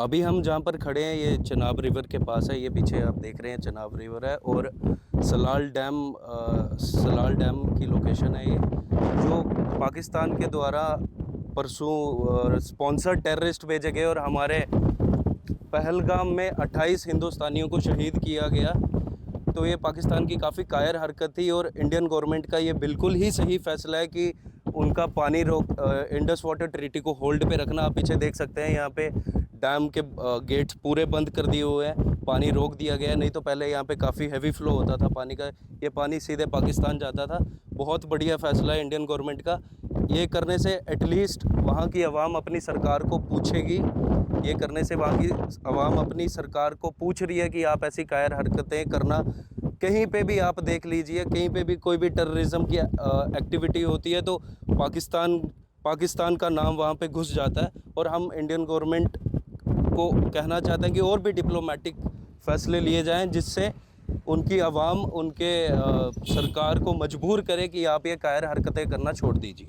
अभी हम जहाँ पर खड़े हैं ये चनाब रिवर के पास है। ये पीछे आप देख रहे हैं चनाब रिवर है और सलाल डैम की लोकेशन है ये, जो पाकिस्तान के द्वारा परसों स्पॉन्सर्ड टेररिस्ट भेजे गए और हमारे पहलगाम में 28 हिंदुस्तानियों को शहीद किया गया। तो ये पाकिस्तान की काफ़ी कायर हरकत थी और इंडियन गवर्नमेंट का ये बिल्कुल ही सही फैसला है कि उनका पानी रोक इंडस वाटर ट्रीटी को होल्ड पे रखना। आप पीछे देख सकते हैं यहाँ पे डैम के गेट्स पूरे बंद कर दिए हुए हैं, पानी रोक दिया गया है। नहीं तो पहले यहाँ पे काफ़ी हैवी फ्लो होता था पानी का, ये पानी सीधे पाकिस्तान जाता था। बहुत बढ़िया फ़ैसला है इंडियन गवर्नमेंट का। ये करने से एटलीस्ट वहाँ की आवाम अपनी सरकार को पूछेगी, ये करने से वहाँ की आवाम अपनी सरकार को पूछ रही है कि आप ऐसी कायर हरकतें करना, कहीं पे भी आप देख लीजिए, कहीं पे भी कोई भी टेररिज्म की एक्टिविटी होती है तो पाकिस्तान का नाम वहाँ पे घुस जाता है। और हम इंडियन गवर्नमेंट को कहना चाहते हैं कि और भी डिप्लोमेटिक फ़ैसले लिए जाएं जिससे उनकी आवाम उनके सरकार को मजबूर करे कि आप ये कायर हरकतें करना छोड़ दीजिए।